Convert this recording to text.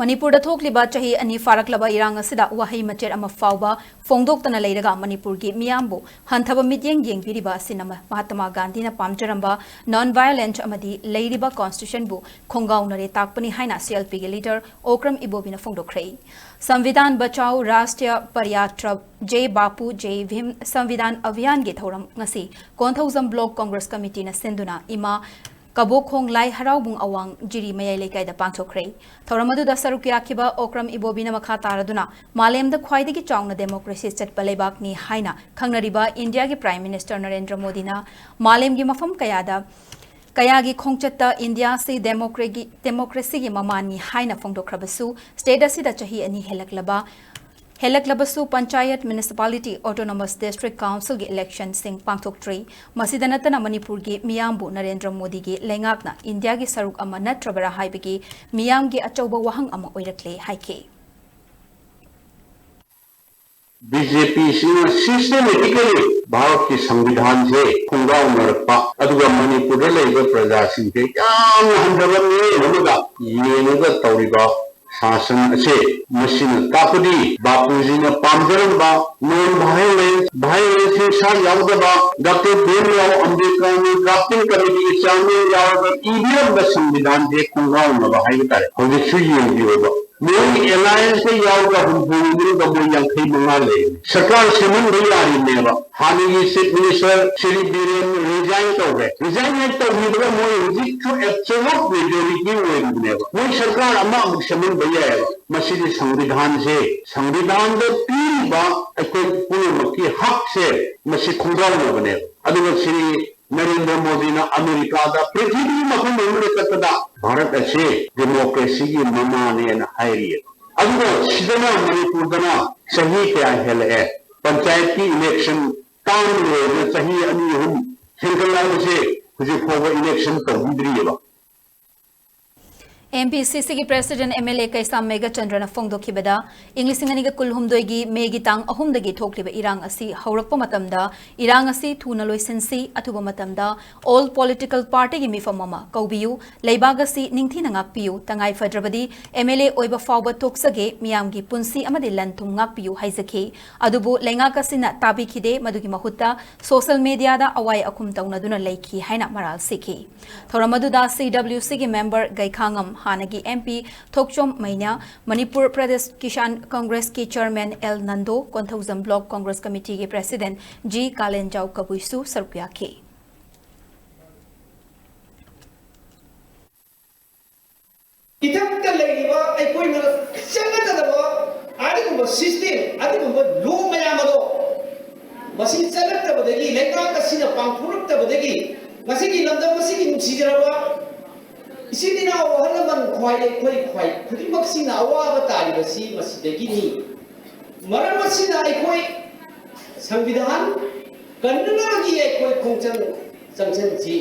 Manipur da thokliba chahi ani faraklaba irang asida wahai machet ama fawba fongdoktana leiraga Manipur gi miyambu hanthaba mityeng yengpiriba sinama Mahatma Gandhi na pamjaramba non-violent amadi leiriba constitution bu Khongaonare takpani haina CLP gi leader Okram Ibobi na fongdokhrei Samvidhan Bachao Rashtriya Paryatra Jai Bapu Jai Bhim Samvidhan Abhiyan gi thoram ngasi Konthauzam Block Congress Committee na senduna ima Kabokong Lai Haraubung Awang Jiri Mayai Lekai da Pangthokhrei Thoramadu da Sarukirakiba Okram Ibobi na makha taraduna Malem da khwaidagi chawna democracy chatpa lebak ni haina khangnariba India gi Prime Minister Narendra Modi na Malem gi mafam kayagi khongchatta India se democracy gi mamani haina fongdokrabasu state asida chahi ani helaklabasu panchayat municipality autonomous district council gi election sing pangthoktrei masidanatana Manipur gi miyambu Narendra Modi gi lengakna India gi saruk ama natrabara haibigi miyam gi achauba wahang ama oirakle haike BJP systematically Bharat के संविधान से खुंगाओनरपा अदुगा मणिपुर लेबा प्रजा सिंह याम हंदबने हमगा येनुगा तौरिबा शासन असे machine तापदी बापूजी ने पामजरबा non violence से सा यावदबा डॉक्टर भीमराव अंबेडकर ने ड्राफ्टिंग कमेटी के चेयरमैन यावदा ईवीएम द संविधान से खुंगाओनबा हाइतारे हौजे सुयेंगिबा मोई एलायंस से यावदा हुंबुंगिरि गबो यांखै मंगा ले सरकार सेमन रयारी नेबा हानि chief minister Shri Biren resign तौहिबा मोई हुजि टू एब्सोल्यूट मेजॉरिटी वेनेबा मोई सरकार अमा सेमन बयाएबा मसीदि संविधान द पीबा अकोई पुनमकी हक से मसी खुंगाओनबने अदुगा श्री नरेंद्र मोदी ना अमेरिका दा पृथ्वी मफम मेमरिकतदा भारत असे डेमोक्रेसी की ममाने न हायरिए अदुगा सिदना मणिपुर दना सही क्या हेले पंचायत की इलेक्शन टाउन में सही अनि हम हिंगलाल से हुजे फोव इलेक्शन तौद्रिएबा MPCC की प्रेसिडेंट MLA कैसा मेगा चंद्रना फोंगदोखिबदा इंग्लिसिंगनी का कुलहुमदोगी मेगी तांग अहुमदगी थोकलिबा इरांग असि हौरकपा मतमदा इरांग असि थुना लोइसेंसी अथुबा मतमदा ऑल पॉलिटिकल पार्टी की मिफममा कौबियु लेबाग असि निंगथि नंगाकपियु तंगाई फद्रबदी MLA ओइबा फावबा तोक्सगे मियामगी पुंसी अमदि लंथुम गाकपियु हाइजखि अदुबु लेंगाक असिना ताबिखिदे मदुगी महुत्ता सोशल मीडिया दा अवाई अखुम तौनदुना लेखि हाइना मराल सिखि थोरमदुदा CWC की मेंबर गैखांगम हानगी MP थोकचोम मैना मणिपुर प्रदेश किसान कांग्रेस के chairman L Nando Konthoujam block Congress committee के प्रेसिडेंट G कालेंजाउ कबुइसु सरप्याखे इथक्ता लेगिबा अइकोइना चलगदबा आदिगुबा सिस्टम आदिगुबा लो मयामदो मसी चलगतबदगी लेका कसिना पांगथुरक्तबदगी मसिगी लंदम मसिगी नुसिजरबा इसिदिना वहलमन ख्वाइ खोइ खुदिमक्सिना अवाबा तारिबसी मसिदगिनी मरमसिना अइकोइ संविधान कन्ननागी अइकोइ खोंचन जंगसन जी